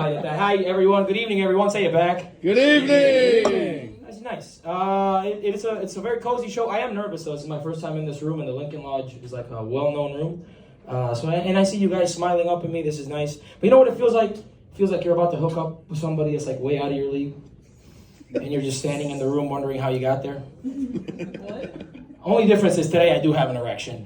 quiet at that. Hi, everyone. Good evening, everyone. Say it back. Good evening. That's nice. It's a very cozy show. I am nervous, though. This is my first time in this room, and the Lincoln Lodge is like a well-known room. And I see you guys smiling up at me. This is nice. But you know what it feels like? It feels like you're about to hook up with somebody that's like way out of your league. And you're just standing in the room wondering how you got there. What? Only difference is today I do have an erection.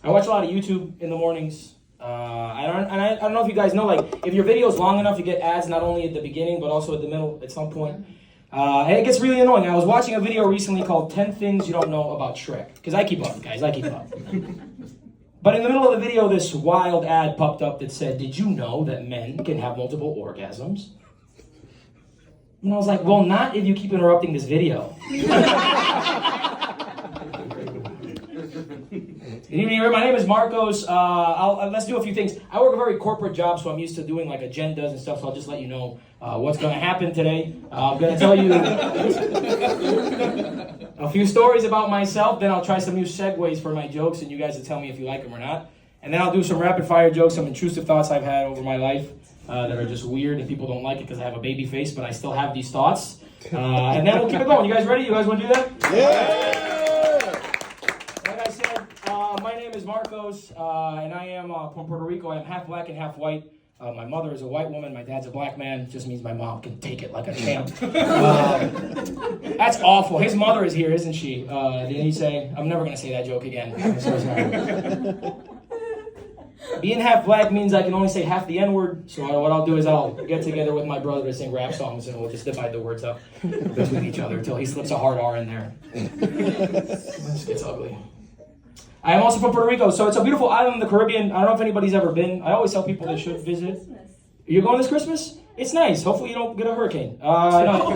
I watch a lot of YouTube in the mornings. I don't know if you guys know, like, if your video is long enough, you get ads not only at the beginning, but also at the middle at some point. And it gets really annoying. I was watching a video recently called 10 Things You Don't Know About Shrek. Because I keep up, guys, I keep up. But in the middle of the video, this wild ad popped up that said, "Did you know that men can have multiple orgasms?" And I was like, well, not if you keep interrupting this video. Good evening, everyone. My name is Marcos. Let's do a few things. I work a very corporate job, so I'm used to doing like agendas and stuff, so I'll just let you know what's going to happen today. I'm going to tell you a few stories about myself, then I'll try some new segues for my jokes, and you guys will tell me if you like them or not. And then I'll do some rapid-fire jokes, some intrusive thoughts I've had over my life that are just weird, and people don't like it because I have a baby face, but I still have these thoughts. And then we'll keep it going. You guys ready? You guys want to do that? Yeah! My name is Marcos, and I am from Puerto Rico. I'm half black and half white. My mother is a white woman. My dad's a black man. It just means my mom can take it like a champ. That's awful. His mother is here, isn't she? Didn't he say? I'm never going to say that joke again. I'm so sorry. Being half black means I can only say half the N-word. So what I'll do is I'll get together with my brother to sing rap songs, and we'll just divide the words up between each other until he slips a hard R in there. This gets ugly. I am also from Puerto Rico, so it's a beautiful island in the Caribbean. I don't know if anybody's ever been. I always tell people they should visit. Christmas. You're going this Christmas? It's nice. Hopefully you don't get a hurricane. No.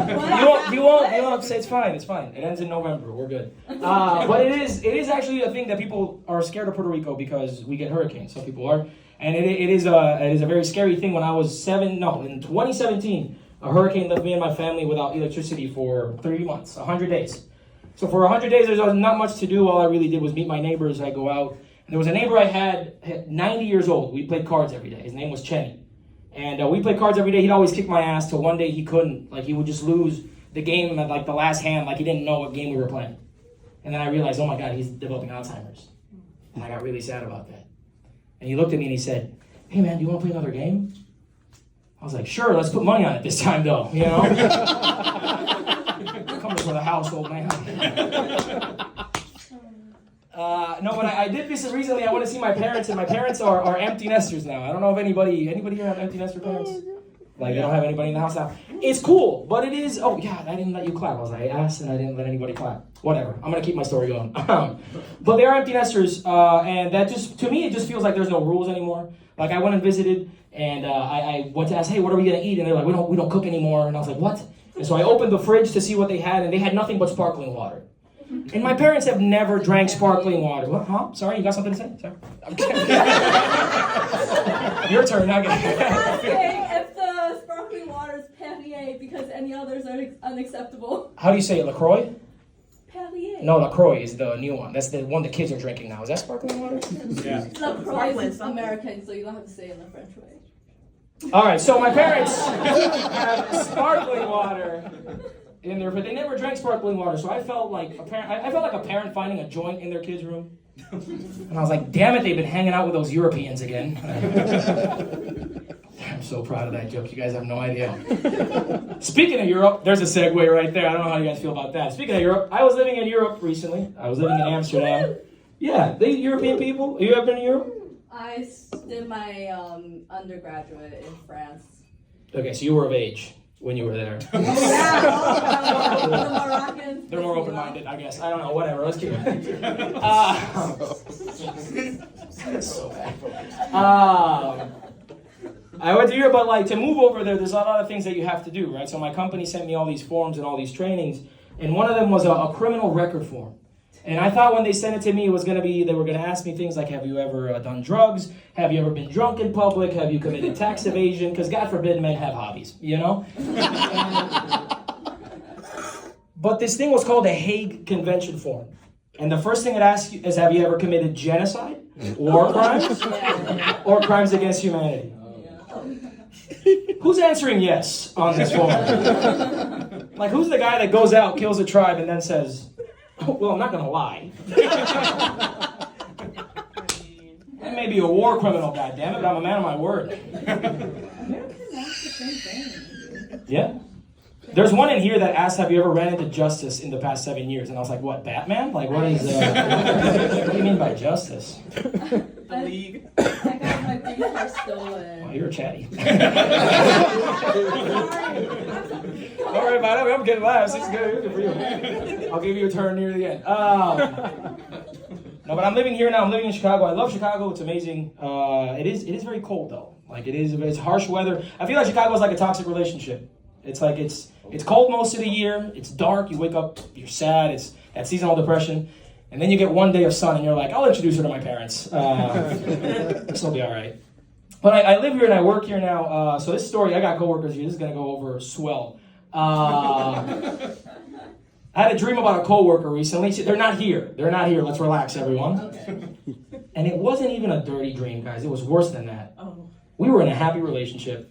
You won't say it's fine. It's fine. It ends in November. We're good. But it is actually a thing that people are scared of Puerto Rico because we get hurricanes. Some people are, and it is a very scary thing. When I was in 2017, a hurricane left me and my family without electricity for 3 months, 100 days. So for 100 days, there's not much to do. All I really did was meet my neighbors. I go out. And there was a neighbor I had 90 years old. We played cards every day. His name was Chenny. And we played cards every day. He'd always kick my ass till one day he couldn't. Like, he would just lose the game at, like, the last hand. Like, he didn't know what game we were playing. And then I realized, oh, my God, he's developing Alzheimer's. And I got really sad about that. And he looked at me and he said, "Hey, man, do you want to play another game?" I was like, "Sure, let's put money on it this time, though, you know?" Coming for the house, old man. No, but I did this recently. I went to see my parents, and my parents are empty nesters now. I don't know if anybody here have empty nester parents? Like, they don't have anybody in the house now. It's cool, but it is. Oh, yeah, I didn't let you clap. I asked, and I didn't let anybody clap. Whatever. I'm gonna keep my story going. But they are empty nesters, and that just, to me, it just feels like there's no rules anymore. Like, I went and visited, and I went to ask, "Hey, what are we gonna eat?" And they're like, we don't cook anymore." And I was like, "What?" And so I opened the fridge to see what they had, and they had nothing but sparkling water. And my parents have never drank sparkling water. What? Huh? Sorry, you got something to say? Sorry. I'm kidding. Your turn. Now I'm asking if the sparkling water is Perrier because any others are unacceptable. How do you say it? LaCroix? Perrier. No, LaCroix is the new one. That's the one the kids are drinking now. Is that sparkling water? Yeah. LaCroix is American, so you don't have to say it in the French way. All right, so my parents have sparkling water in there, but they never drank sparkling water. So I felt like a parent finding a joint in their kid's room. And I was like, damn it, they've been hanging out with those Europeans again. I'm so proud of that joke. You guys have no idea. Speaking of Europe, there's a segue right there. I don't know how you guys feel about that. Speaking of Europe, I was living in Europe recently. I was living in Amsterdam. Yeah, they European people. You ever been to Europe? I did my undergraduate in France. Okay, so you were of age when you were there. The Moroccans. They're more open-minded, I guess. I don't know, whatever. Let's keep it. So bad. I went to Europe, but like to move over there, there's a lot of things that you have to do, right? So my company sent me all these forms and all these trainings, and one of them was a criminal record form. And I thought when they sent it to me, they were going to ask me things like, have you ever done drugs? Have you ever been drunk in public? Have you committed tax evasion? Because God forbid men have hobbies, you know? But this thing was called a Hague Convention form. And the first thing it asks you is, have you ever committed genocide, war crimes, or crimes against humanity? Who's answering yes on this form? Like, who's the guy that goes out, kills a tribe, and then says, oh, well, I'm not going to lie. I may be a war criminal, goddammit, but I'm a man of my word. Yeah. There's one in here that asked, have you ever ran into justice in the past 7 years? And I was like, what, Batman? Like, what is, what do you mean by justice? The League. I got my big car stolen. Oh, you're chatty. Don't worry about it, I'm getting laughs. It's good for you. I'll give you a turn near the end. No, but I'm living here now. I'm living in Chicago. I love Chicago. It's amazing. It is very cold, though. Like, it's harsh weather. I feel like Chicago is like a toxic relationship. It's like it's cold most of the year. It's dark. You wake up, you're sad. It's that seasonal depression. And then you get one day of sun, and you're like, I'll introduce her to my parents. This will be all right. But I live here and I work here now. So this story, I got coworkers here. This is going to go over swell. I had a dream about a coworker recently. They're not here. They're not here. Let's relax, everyone. Okay. And it wasn't even a dirty dream, guys. It was worse than that. Oh. We were in a happy relationship.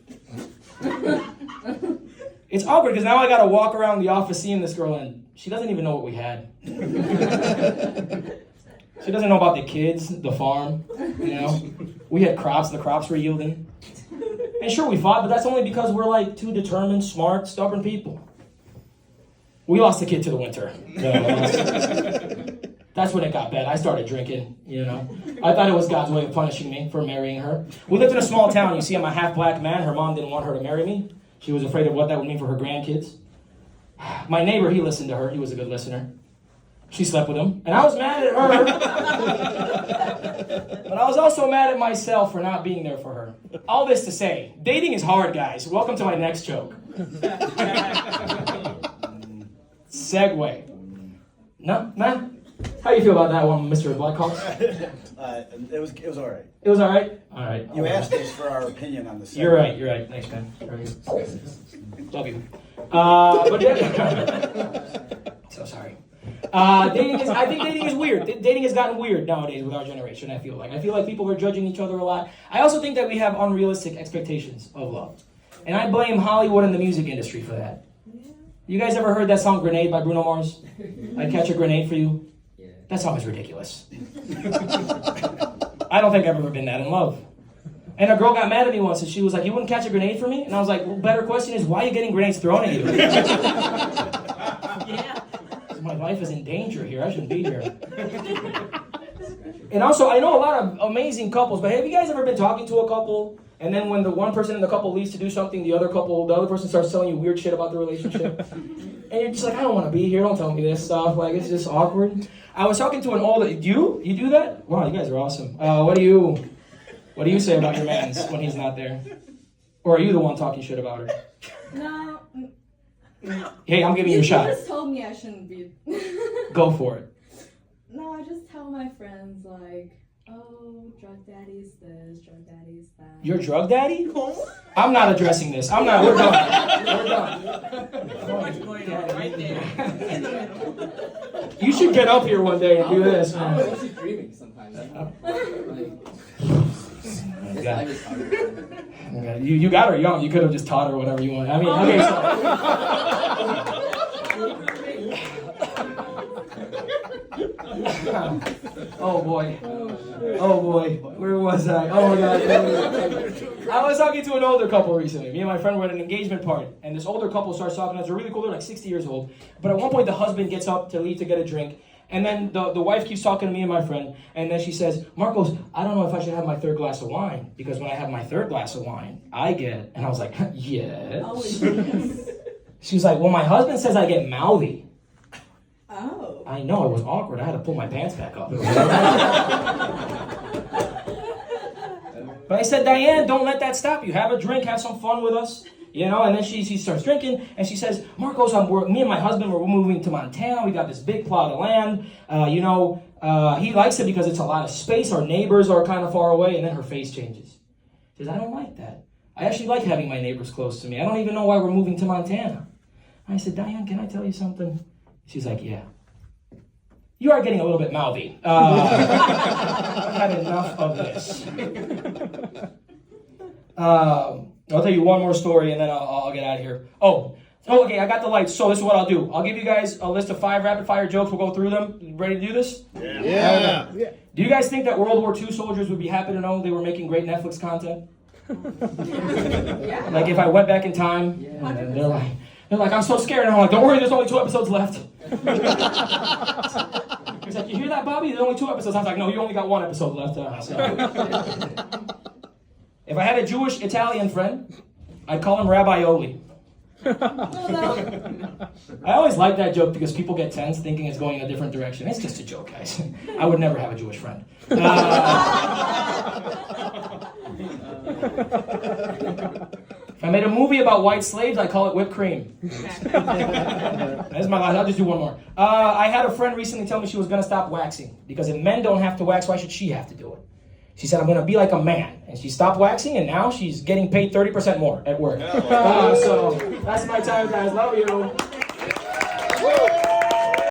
It's awkward because now I got to walk around the office seeing this girl, and she doesn't even know what we had. She doesn't know about the kids, the farm, you know. We had crops. The crops were yielding. And sure, we fought, but that's only because we're like two determined, smart, stubborn people. We lost the kid to the winter. That's when it got bad. I started drinking, you know. I thought it was God's way of punishing me for marrying her. We lived in a small town. You see, I'm a half-black man. Her mom didn't want her to marry me. She was afraid of what that would mean for her grandkids. My neighbor, he listened to her. He was a good listener. She slept with him. And I was mad at her. But I was also mad at myself for not being there for her. All this to say, dating is hard, guys. Welcome to my next joke. Segue. No? Nah? How you feel about that one, Mr. Blackhawks? It was all right. It was all right? All right. You asked us for our opinion on the subject. You're right. Thanks, man. Love you. But yeah. So sorry. I think dating is weird. Dating has gotten weird nowadays with our generation, I feel like. People are judging each other a lot. I also think that we have unrealistic expectations of love. And I blame Hollywood and the music industry for that. You guys ever heard that song Grenade by Bruno Mars? I'd catch a grenade for you. That song is ridiculous. I don't think I've ever been that in love. And a girl got mad at me once and she was like, you wouldn't catch a grenade for me? And I was like, well, better question is, why are you getting grenades thrown at you? My life is in danger here. I shouldn't be here. And also, I know a lot of amazing couples, but have you guys ever been talking to a couple, and then when the one person in the couple leaves to do something, the other person starts telling you weird shit about the relationship? And you're just like, I don't want to be here. Don't tell me this stuff. Like, it's just awkward. I was talking to an older... You do that? Wow, you guys are awesome. What do you say about your man when he's not there? Or are you the one talking shit about her? No. Hey, I'm giving you a shot. You just told me I shouldn't be. Go for it. No, I just tell my friends, like, oh, drug daddy's this, drug daddy's that. Your drug daddy? I'm not addressing this. We're done. We're done. What's going on right there in the middle? You should get up here one day and do this, man. I'm actually dreaming sometimes. You got her young. You could have just taught her whatever you want. I mean, okay, Oh boy. Where was I? Oh my God. I was talking to an older couple recently. Me and my friend were at an engagement party, and this older couple starts talking to us. They're really cool. They're like 60 years old. But at one point, the husband gets up to leave to get a drink. And then the wife keeps talking to me and my friend, and then she says, Marcos, I don't know if I should have my third glass of wine, because when I have my third glass of wine, I get... And I was like, yes. Oh, yes. She was like, well, my husband says I get mouthy. Oh. I know, it was awkward. I had to pull my pants back up. But I said, Diane, don't let that stop you. Have a drink, have some fun with us. You know, and then she starts drinking, and she says, Marcos, me and my husband, we're moving to Montana. We got this big plot of land. He likes it because it's a lot of space. Our neighbors are kind of far away. And then her face changes. She says, I don't like that. I actually like having my neighbors close to me. I don't even know why we're moving to Montana. I said, Diane, can I tell you something? She's like, yeah. You are getting a little bit mouthy. I've had enough of this. I'll tell you one more story and then I'll get out of here. Oh, okay, I got the lights. So this is what I'll do. I'll give you guys a list of 5 rapid fire jokes. We'll go through them. You ready to do this? Yeah. Okay. Do you guys think that World War II soldiers would be happy to know they were making great Netflix content? Yeah. Like if I went back in time and they're like, I'm so scared. And I'm like, don't worry, there's only 2 episodes left. He's like, you hear that, Bobby? There's only 2 episodes. I was like, no, you only got 1 episode left. If I had a Jewish Italian friend, I'd call him Rabbi Oli. I always like that joke because people get tense thinking it's going a different direction. It's just a joke, guys. I would never have a Jewish friend. If I made a movie about white slaves, I'd call it Whipped Cream. That's my last. I'll just do one more. I had a friend recently tell me she was going to stop waxing because if men don't have to wax, why should she have to do it? She said, I'm going to be like a man. And she stopped waxing, and now she's getting paid 30% more at work. So that's my time, guys. Love you.